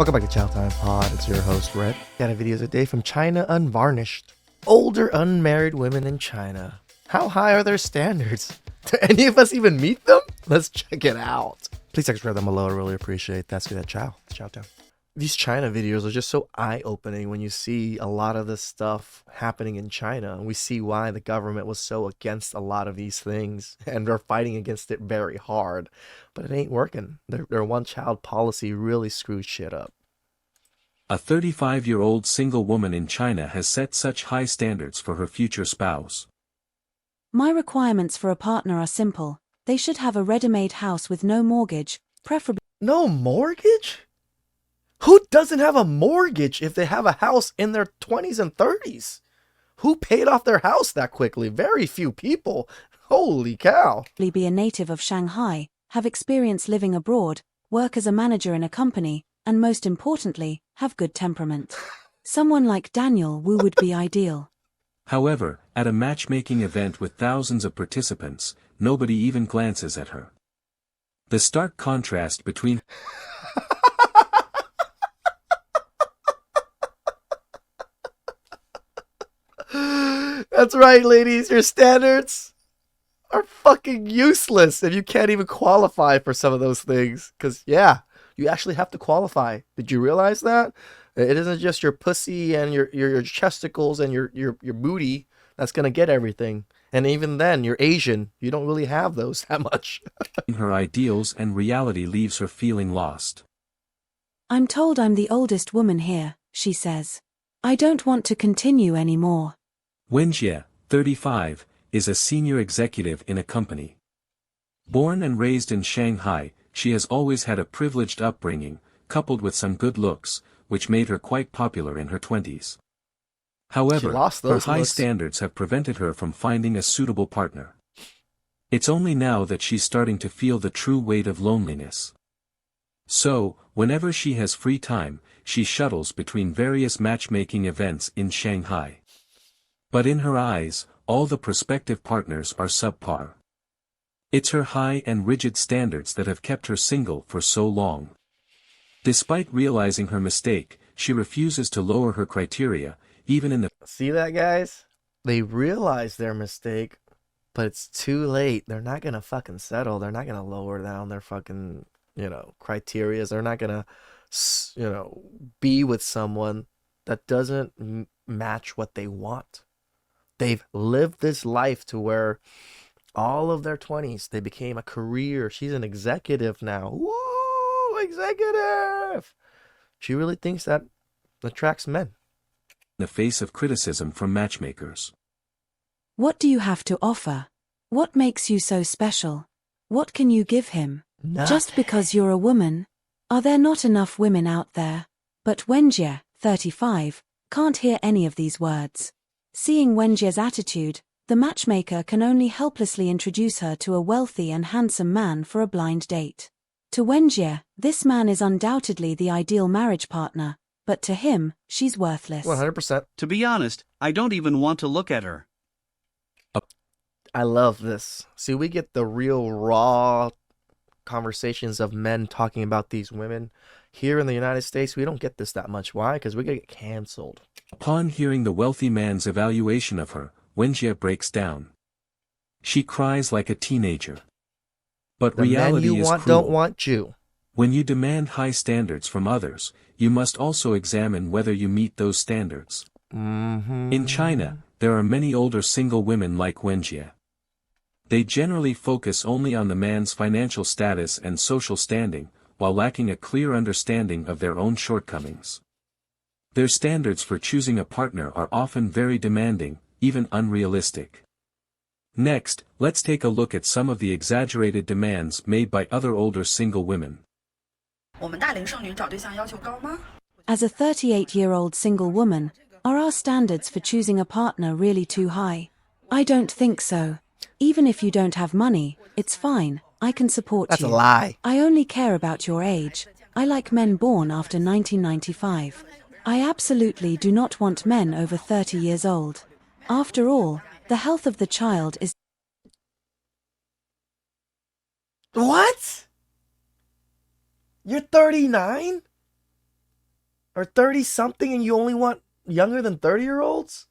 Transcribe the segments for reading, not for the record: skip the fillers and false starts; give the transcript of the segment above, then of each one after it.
Welcome back to TheChowTimePod. It's your host, Red. Got a videos a day from China Unvarnished. Older unmarried women in China. How high are their standards? Do any of us even meet them? Let's check it out. Please subscribe down below. I really appreciate that. See that chow. Chow down. These China videos are just so eye-opening when you see a lot of this stuff happening in China. And we see why the government was so against a lot of these things. And they're fighting against it very hard. But it ain't working. Their one-child policy really screws shit up. A 35-year-old single woman in China has set such high standards for her future spouse. My requirements for a partner are simple. They should have a ready-made house with no mortgage, preferably. No mortgage? Who doesn't have a mortgage if they have a house in their 20s and 30s? Who paid off their house that quickly? Very few people. Holy cow. Be a native of Shanghai, have experience living abroad, work as a manager in a company, and most importantly, have good temperament. Someone like Daniel Wu would be ideal. However, at a matchmaking event with thousands of participants, nobody even glances at her. The stark contrast between That's right, ladies. Your standards are fucking useless if you can't even qualify for some of those things. Because, yeah, you actually have to qualify. Did you realize that? It isn't just your pussy and your chesticles and your booty that's going to get everything. And even then, you're Asian. You don't really have those that much. her ideals and reality leaves her feeling lost. I'm told I'm the oldest woman here, she says. I don't want to continue anymore. Wenjie, 35, is a senior executive in a company. Born and raised in Shanghai, she has always had a privileged upbringing, coupled with some good looks, which made her quite popular in her 20s. However, her high standards have prevented her from finding a suitable partner. It's only now that she's starting to feel the true weight of loneliness. So, whenever she has free time, she shuttles between various matchmaking events in Shanghai. But in her eyes, all the prospective partners are subpar. It's her high and rigid standards that have kept her single for so long. Despite realizing her mistake, she refuses to lower her criteria, even in the... See that, guys? They realize their mistake, but it's too late. They're not going to fucking settle. They're not going to lower down their fucking, criteria. They're not going to, be with someone that doesn't match what they want. They've lived this life to where all of their 20s, they became a career. She's an executive now. Woo! Executive! She really thinks that attracts men. In the face of criticism from matchmakers. What do you have to offer? What makes you so special? What can you give him? Nothing. Just because you're a woman? Are there not enough women out there? But Wenjie, 35, can't hear any of these words. Seeing Wenjie's attitude, the matchmaker can only helplessly introduce her to a wealthy and handsome man for a blind date. To Wenjie, this man is undoubtedly the ideal marriage partner, but to him, she's worthless. 100%. To be honest, I don't even want to look at her. I love this. See, we get the real raw conversations of men talking about these women. Here in the United States, we don't get this that much. Why? Because we get canceled. Upon hearing the wealthy man's evaluation of her, Wenjie breaks down. She cries like a teenager. But the reality men you is want cruel. don't want you. When you demand high standards from others, you must also examine whether you meet those standards. In China, there are many older single women like Wenjie. They generally focus only on the man's financial status and social standing, while lacking a clear understanding of their own shortcomings. Their standards for choosing a partner are often very demanding, even unrealistic. Next, let's take a look at some of the exaggerated demands made by other older single women. As a 38-year-old single woman, are our standards for choosing a partner really too high? I don't think so. Even if you don't have money, it's fine. I can support you. That's a lie. I only care about your age. I like men born after 1995. I absolutely do not want men over 30 years old. After all, the health of the child is... What? You're 39? Or 30 something and you only want younger than 30-year-olds?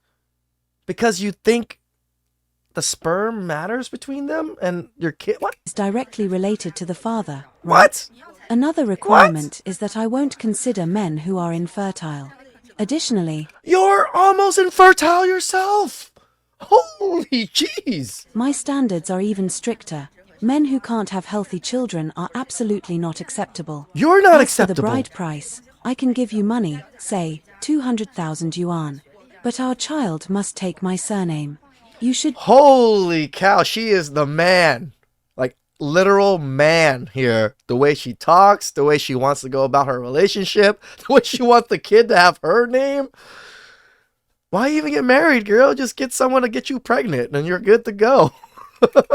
Because you think the sperm matters between them and your kid? What? Is directly related to the father, right? What? Another requirement is that I won't consider men who are infertile. Additionally, You're almost infertile yourself. Holy jeez. my standards are even stricter. Men who can't have healthy children are absolutely not acceptable. You're not As acceptable. for the bride price, I can give you money, say, 200,000 yuan. But our child must take my surname. You should Holy cow, she is the man. Like, literal man here. The way she talks, the way she wants to go about her relationship, the way she wants the kid to have her name. Why even get married, girl? Just get someone to get you pregnant and you're good to go.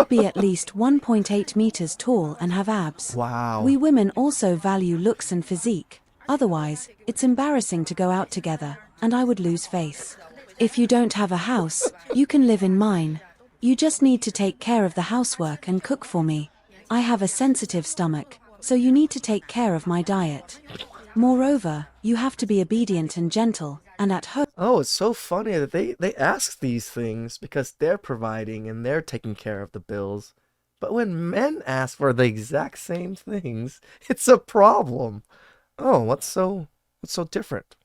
be at least 1.8 meters tall and have abs. Wow. We women also value looks and physique. Otherwise, it's embarrassing to go out together, and I would lose face. If you don't have a house, you can live in mine. You just need to take care of the housework and cook for me. I have a sensitive stomach, so you need to take care of my diet. Moreover, you have to be obedient and gentle, and at home. Oh, it's so funny that they ask these things because they're providing and they're taking care of the bills. But when men ask for the exact same things, it's a problem. Oh, what's so different?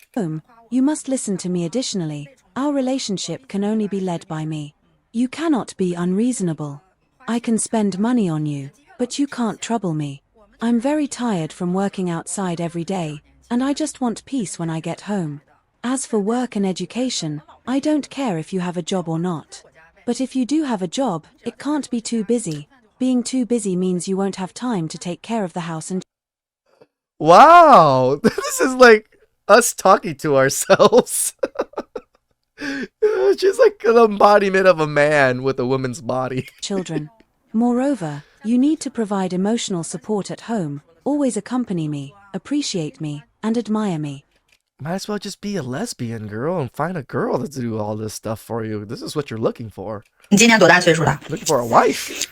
You must listen to me. Additionally, our relationship can only be led by me. You cannot be unreasonable. I can spend money on you, but you can't trouble me. I'm very tired from working outside every day, and I just want peace when I get home. As for work and education, I don't care if you have a job or not. But if you do have a job, it can't be too busy. Being too busy means you won't have time to take care of the house and Wow, this is like us talking to ourselves. She's like an embodiment of a man with a woman's body. children. Moreover, you need to provide emotional support at home, always accompany me, appreciate me, and admire me. Might as well just be a lesbian, girl, and find a girl to do all this stuff for you. This is what you're looking for. 你今年多大岁数了？ Looking for a wife.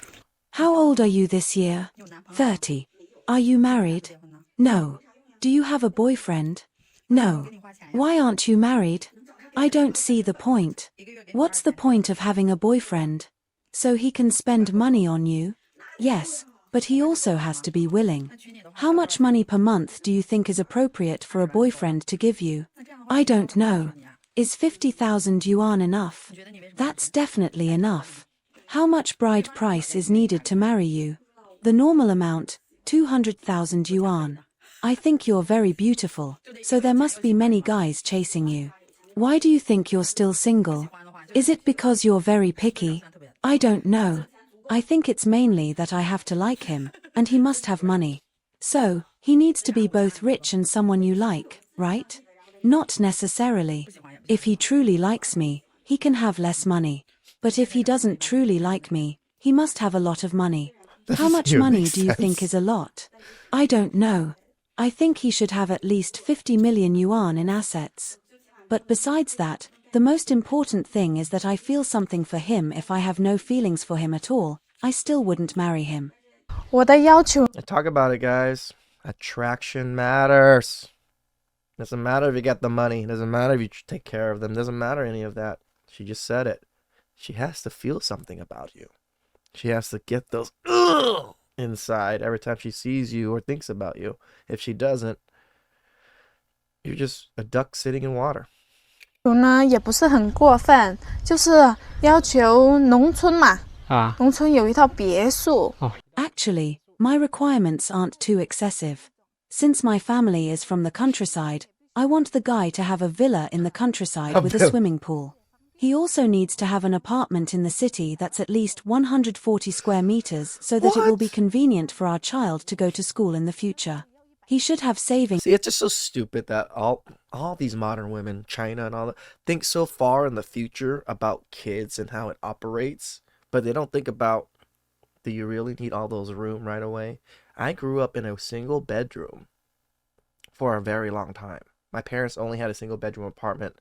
How old are you this year? 30. Are you married? No. Do you have a boyfriend? No. Why aren't you married? I don't see the point. What's the point of having a boyfriend? So he can spend money on you? Yes, but he also has to be willing. How much money per month do you think is appropriate for a boyfriend to give you? I don't know. Is 50,000 yuan enough? That's definitely enough. How much bride price is needed to marry you? The normal amount, 200,000 yuan. I think you're very beautiful, so there must be many guys chasing you. Why do you think you're still single? Is it because you're very picky? I don't know. I think it's mainly that I have to like him, and he must have money. So, he needs to be both rich and someone you like, right? Not necessarily. If he truly likes me, he can have less money. But if he doesn't truly like me, he must have a lot of money. How much money do you think is a lot? I don't know. I think he should have at least 50 million yuan in assets. But besides that, the most important thing is that I feel something for him. If I have no feelings for him at all, I still wouldn't marry him. 我的要求 Talk about it, guys. Attraction matters. Doesn't matter if you got the money. Doesn't matter if you take care of them. Doesn't matter any of that. She just said it. She has to feel something about you. She has to get those inside every time she sees you or thinks about you. If she doesn't, you're just a duck sitting in water. 呢也不是很过分，就是要求农村嘛，农村有一套别墅。 Actually, my requirements aren't too excessive. Since my family is from the countryside, I want the guy to have a villa in the countryside with a swimming pool. He also needs to have an apartment in the city that's at least 140 square meters so that it will be convenient for our child to go to school in the future. He should have savings. See, it's just so stupid that all these modern women, China and all that, think so far in the future about kids and how it operates, but they don't think about, do you really need all those room right away? I grew up in a single bedroom for a very long time. My parents only had a single bedroom apartment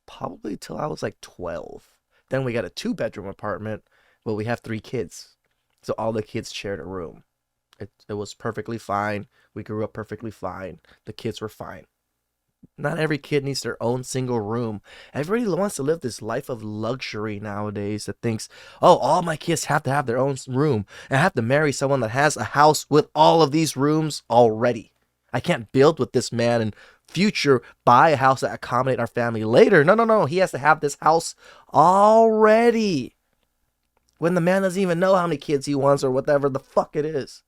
probably till I was like 12. Then we got a 2-bedroom apartment. Well, we have 3 kids, so all the kids shared a room. It was perfectly fine. We grew up perfectly fine. The kids were fine. Not every kid needs their own single room. Everybody wants to live this life of luxury nowadays that thinks, oh, all my kids have to have their own room. And I have to marry someone that has a house with all of these rooms already. I can't build with this man and future buy a house that accommodate our family later. No. He has to have this house already. When the man doesn't even know how many kids he wants or whatever the fuck it is.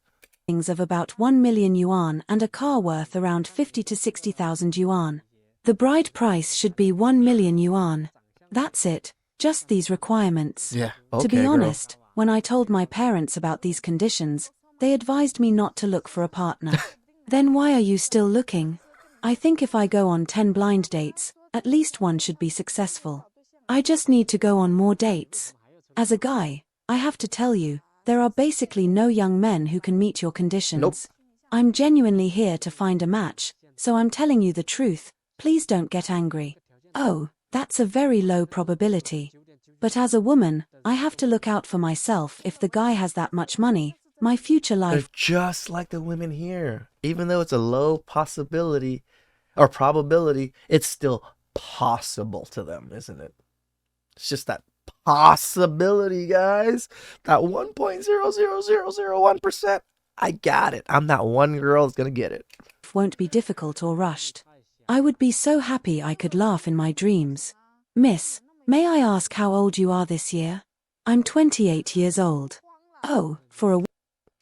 Of about 1 million yuan and a car worth around 50 to 60,000 yuan. The bride price should be 1 million yuan. That's it, just these requirements. Yeah, okay, to be girl. honest, when I told my parents about these conditions, they advised me not to look for a partner. Then why are you still looking? I think if I go on 10 blind dates, at least one should be successful. I just need to go on more dates. As a guy, I have to tell you, there are basically no young men who can meet your conditions. Nope. I'm genuinely here to find a match, so I'm telling you the truth. Please don't get angry. Oh, that's a very low probability. But as a woman, I have to look out for myself. If the guy has that much money, my future life... They're just like the women here. Even though it's a low possibility or probability, it's still possible to them, isn't it? It's just that possibility, guys. That 1.00001%. I got it. I'm that one girl that's gonna get it. Won't be difficult or rushed. I would be so happy I could laugh in my dreams. Miss, may I ask how old you are this year? I'm 28 years old. Oh, for a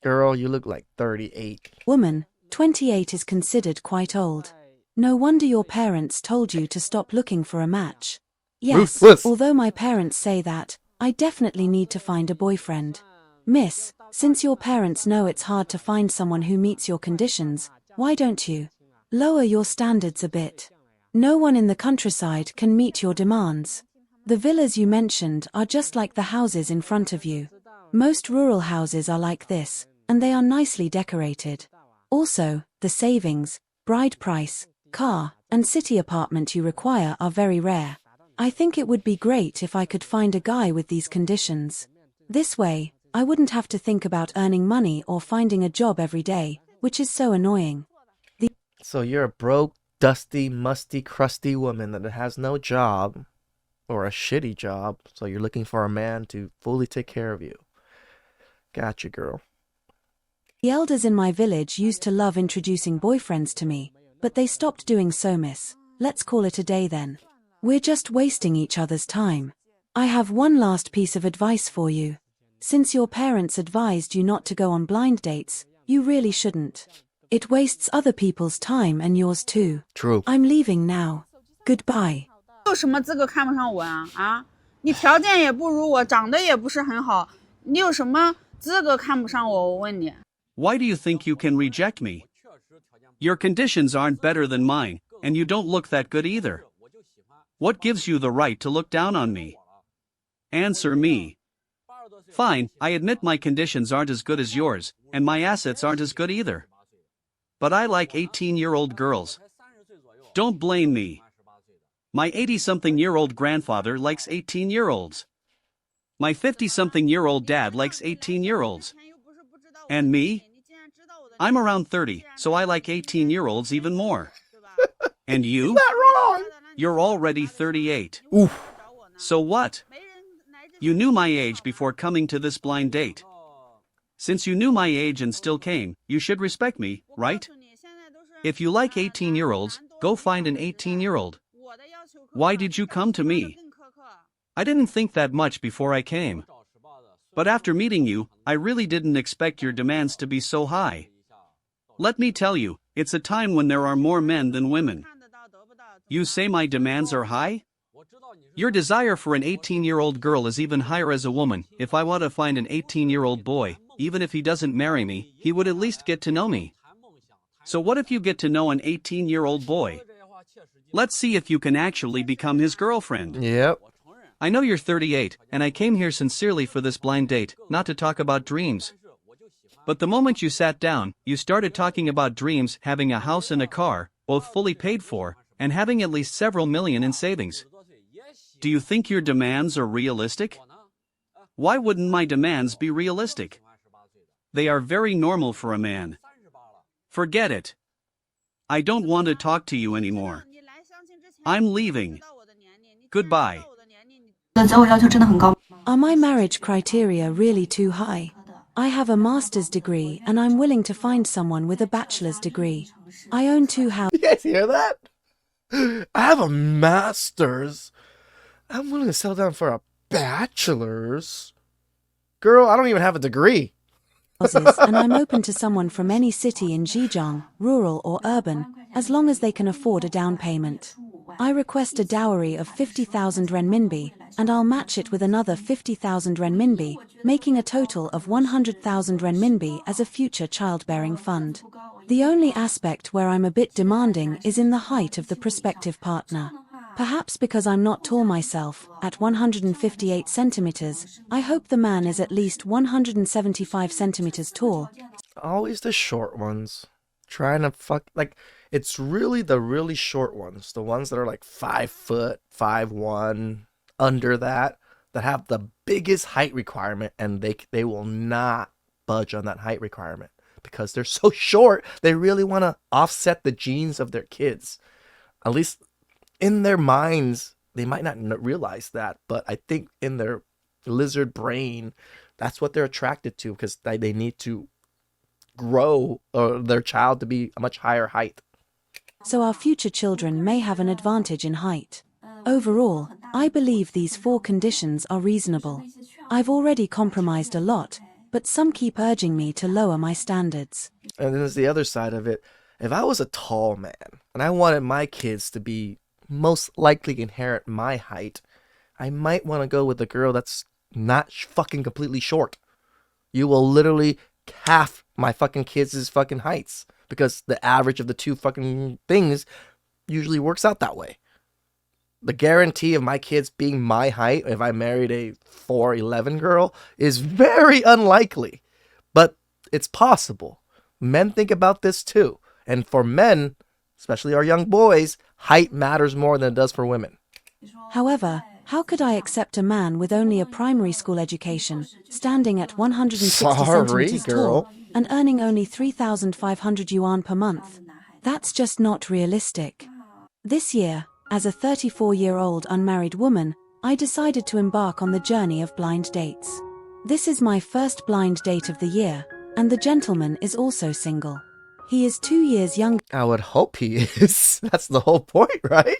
Girl, you look like 38. woman, 28 is considered quite old. No wonder your parents told you to stop looking for a match. Yes, Ruthless. although my parents say that, I definitely need to find a boyfriend. Miss, since your parents know it's hard to find someone who meets your conditions, why don't you lower your standards a bit? No one in the countryside can meet your demands. The villas you mentioned are just like the houses in front of you. Most rural houses are like this, and they are nicely decorated. Also, the savings, bride price, car, and city apartment you require are very rare. I think it would be great if I could find a guy with these conditions. This way, I wouldn't have to think about earning money or finding a job every day, which is so annoying. So you're a broke, dusty, musty, crusty woman that has no job or a shitty job. So you're looking for a man to fully take care of you. Gotcha, girl. The elders in my village used to love introducing boyfriends to me, but they stopped doing so, miss. Let's call it a day then. We're just wasting each other's time. I have one last piece of advice for you. Since your parents advised you not to go on blind dates, you really shouldn't. It wastes other people's time and yours too. True. I'm leaving now. Goodbye. 有什么资格看不上我啊？啊，你条件也不如我，长得也不是很好，你有什么资格看不上我？我问你。 Why do you think you can reject me? Your conditions aren't better than mine, and you don't look that good either. What gives you the right to look down on me? Answer me. Fine, I admit my conditions aren't as good as yours, and my assets aren't as good either. But I like 18-year-old girls. Don't blame me. My 80-something-year-old grandfather likes 18-year-olds. My 50-something-year-old dad likes 18-year-olds. And me? I'm around 30, so I like 18-year-olds even more. And you? Not wrong. You're already 38. Oof. So what? You knew my age before coming to this blind date. Since you knew my age and still came, you should respect me, right? If you like 18-year-olds, go find an 18-year-old. Why did you come to me? I didn't think that much before I came. But after meeting you, I really didn't expect your demands to be so high. Let me tell you, it's a time when there are more men than women. You say my demands are high? Your desire for an 18-year-old girl is even higher as a woman. If I want to find an 18-year-old boy, even if he doesn't marry me, he would at least get to know me. So what if you get to know an 18-year-old boy? Let's see if you can actually become his girlfriend. Yep. I know you're 38, and I came here sincerely for this blind date, not to talk about dreams. But the moment you sat down, you started talking about dreams, having a house and a car, both fully paid for, and having at least several million in savings. Do you think your demands are realistic? Why wouldn't my demands be realistic? They are very normal for a man. Forget it. I don't want to talk to you anymore. I'm leaving. Goodbye. Are my marriage criteria really too high? I have a master's degree and I'm willing to find someone with a bachelor's degree. I own 2 houses. You guys hear that? I have a master's. I'm willing to settle down for a bachelor's. Girl, I don't even have a degree. And I'm open to someone from any city in Zhejiang, rural or urban, as long as they can afford a down payment. I request a dowry of 50,000 renminbi, and I'll match it with another 50,000 renminbi, making a total of 100,000 renminbi as a future childbearing fund. The only aspect where I'm a bit demanding is in the height of the prospective partner. Perhaps because I'm not tall myself, at 158 centimeters, I hope the man is at least 175 centimeters tall. Always the short ones. Trying to fuck, like, it's really the really short ones. The ones that are like 5 foot, 5'1", under that have the biggest height requirement, and they will not budge on that height requirement. Because they're so short, they really want to offset the genes of their kids. At least in their minds, they might not realize that, but I think in their lizard brain, that's what they're attracted to, because they need to grow their child to be a much higher height. So our future children may have an advantage in height. Overall, I believe these 4 conditions are reasonable. I've already compromised a lot, but some keep urging me to lower my standards. And then there's the other side of it. If I was a tall man and I wanted my kids to be most likely inherit my height, I might want to go with a girl that's not fucking completely short. You will literally half my fucking kids' fucking heights, because the average of the 2 fucking things usually works out that way. The guarantee of my kids being my height if I married a 4'11" girl is very unlikely, but it's possible. Men think about this too, and for men, especially our young boys, height matters more than it does for women. However, how could I accept a man with only a primary school education, standing at 160 centimeters tall, and earning only 3,500 yuan per month? That's just not realistic. This year, as a 34-year-old unmarried woman, I decided to embark on the journey of blind dates. This is my first blind date of the year, and the gentleman is also single. He is 2 years younger. I would hope he is. That's the whole point, right?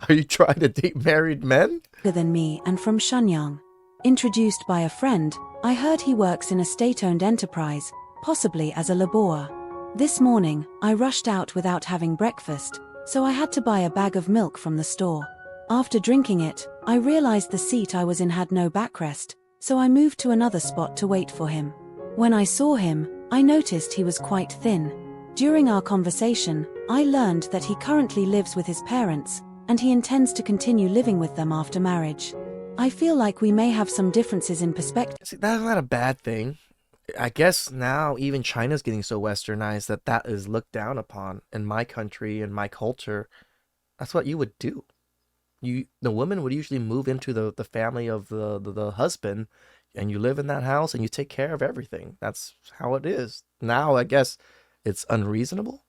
Are you trying to date married men? Than me and from Shenyang. Introduced by a friend, I heard he works in a state-owned enterprise, possibly as a laborer. This morning, I rushed out without having breakfast, so I had to buy a bag of milk from the store. After drinking it, I realized the seat I was in had no backrest, so I moved to another spot to wait for him. When I saw him, I noticed he was quite thin. During our conversation, I learned that he currently lives with his parents, and he intends to continue living with them after marriage. I feel like we may have some differences in perspective. See, that's not a bad thing. I guess now even China's getting so westernized that is looked down upon. In my country, in my culture, that's what you would do. The woman would usually move into the family of the husband, and you live in that house and you take care of everything. That's how it is. Now, I guess it's unreasonable.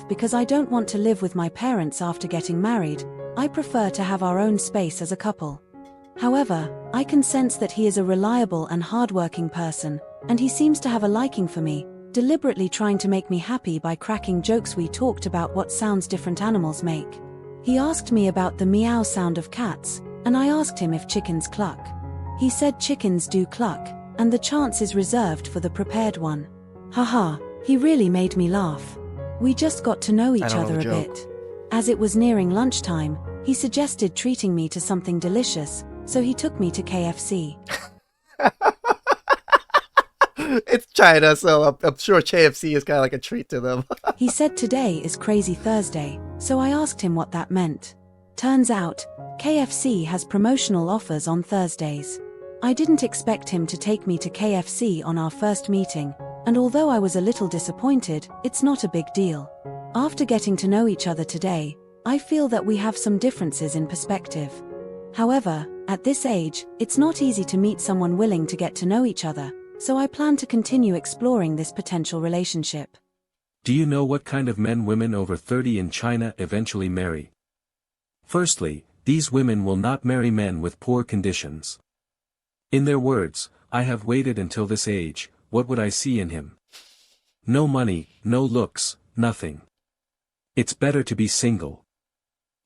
Because I don't want to live with my parents after getting married. I prefer to have our own space as a couple. However, I can sense that he is a reliable and hardworking person, and he seems to have a liking for me, deliberately trying to make me happy by cracking jokes. We talked about what sounds different animals make. He asked me about the meow sound of cats, and I asked him if chickens cluck. He said chickens do cluck, and the chance is reserved for the prepared one. Haha, he really made me laugh. We just got to know each other a bit. As it was nearing lunchtime, he suggested treating me to something delicious, so he took me to KFC. It's China, so I'm sure KFC is kind of like a treat to them. He said today is Crazy Thursday, so I asked him what that meant. Turns out, KFC has promotional offers on Thursdays. I didn't expect him to take me to KFC on our first meeting, and although I was a little disappointed, it's not a big deal. After getting to know each other today, I feel that we have some differences in perspective. However, at this age, it's not easy to meet someone willing to get to know each other, so I plan to continue exploring this potential relationship. Do you know what kind of men women over 30 in China eventually marry? Firstly, these women will not marry men with poor conditions. In their words, I have waited until this age, what would I see in him? No money, no looks, nothing. It's better to be single.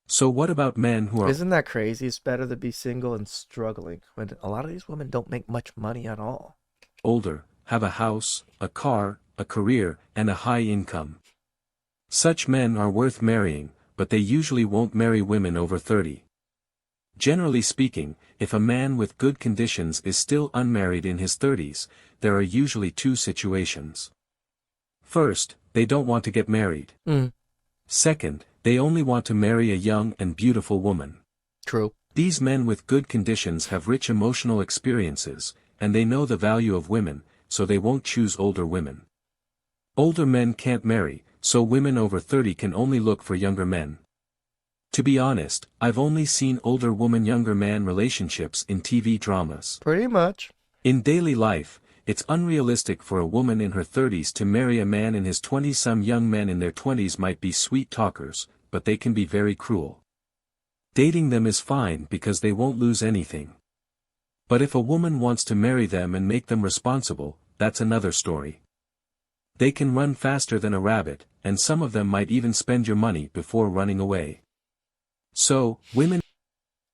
So what about men who are... Isn't that crazy? It's better to be single and struggling when a lot of these women don't make much money at all. Older, have a house, a car, a career, and a high income. Such men are worth marrying, but they usually won't marry women over 30. Generally speaking, if a man with good conditions is still unmarried in his 30s, there are usually two situations. First, they don't want to get married. Second, they only want to marry a young and beautiful woman. True. These men with good conditions have rich emotional experiences, and they know the value of women, so they won't choose older women. Older men can't marry, so women over 30 can only look for younger men. To be honest, I've only seen older woman-younger man relationships in TV dramas. Pretty much. In daily life, it's unrealistic for a woman in her 30s to marry a man in his 20s. Some young men in their 20s might be sweet talkers, but they can be very cruel. Dating them is fine because they won't lose anything. But if a woman wants to marry them and make them responsible, that's another story. They can run faster than a rabbit, and some of them might even spend your money before running away. So, women...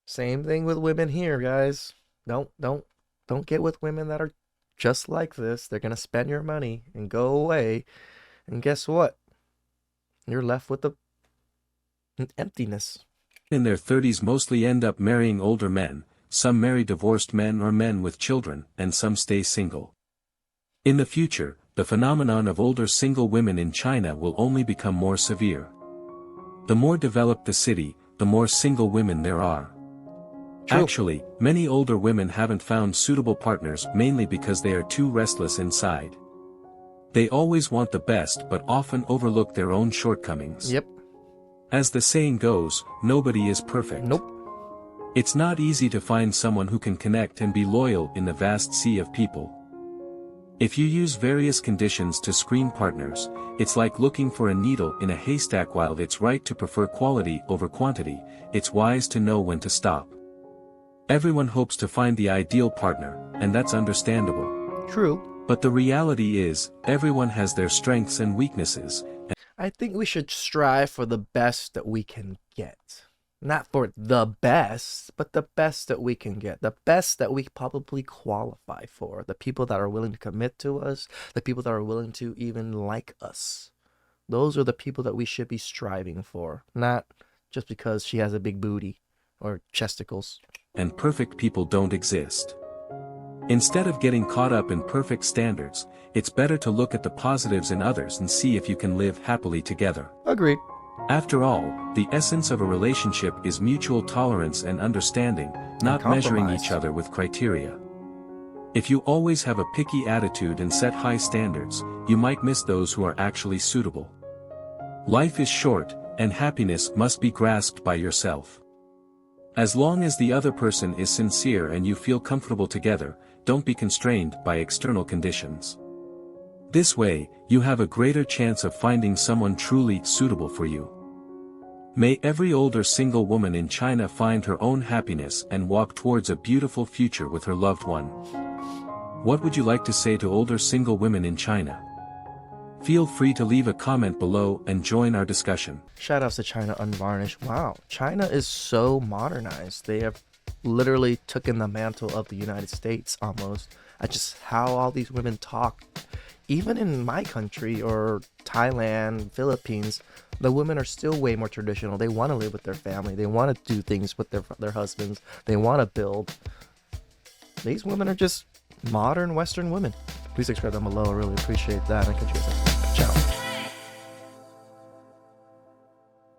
Same thing with women here, guys. Don't get with women that are just like this. They're gonna spend your money and go away. And guess what? You're left with an emptiness. In their 30s mostly end up marrying older men, some marry divorced men or men with children, and some stay single. In the future, the phenomenon of older single women in China will only become more severe. The more developed the city, the more single women there are. True. Actually, many older women haven't found suitable partners mainly because they are too restless inside. They always want the best but often overlook their own shortcomings. Yep. As the saying goes, nobody is perfect. Nope. It's not easy to find someone who can connect and be loyal in the vast sea of people. If you use various conditions to screen partners, it's like looking for a needle in a haystack. While it's right to prefer quality over quantity, it's wise to know when to stop. Everyone hopes to find the ideal partner, and that's understandable. True. But the reality is, everyone has their strengths and weaknesses. I think we should strive for the best that we can get. Not for the best, but the best that we can get. The best that we probably qualify for. The people that are willing to commit to us. The people that are willing to even like us. Those are the people that we should be striving for. Not just because she has a big booty or chesticles. And perfect people don't exist. Instead of getting caught up in perfect standards, it's better to look at the positives in others and see if you can live happily together. Agreed. After all, the essence of a relationship is mutual tolerance and understanding, not measuring each other with criteria. If you always have a picky attitude and set high standards, you might miss those who are actually suitable. Life is short, and happiness must be grasped by yourself. As long as the other person is sincere and you feel comfortable together, don't be constrained by external conditions. This way, you have a greater chance of finding someone truly suitable for you. May every older single woman in China find her own happiness and walk towards a beautiful future with her loved one. What would you like to say to older single women in China? Feel free to leave a comment below and join our discussion. Shoutouts to China Unvarnished. Wow, China is so modernized. They have literally taken the mantle of the United States almost. At just how all these women talk. Even in my country or Thailand, Philippines, the women are still way more traditional. They want to live with their family. They want to do things with their husbands. They want to build. These women are just modern Western women. Please subscribe down below. I really appreciate that. And catch you guys next time. Ciao.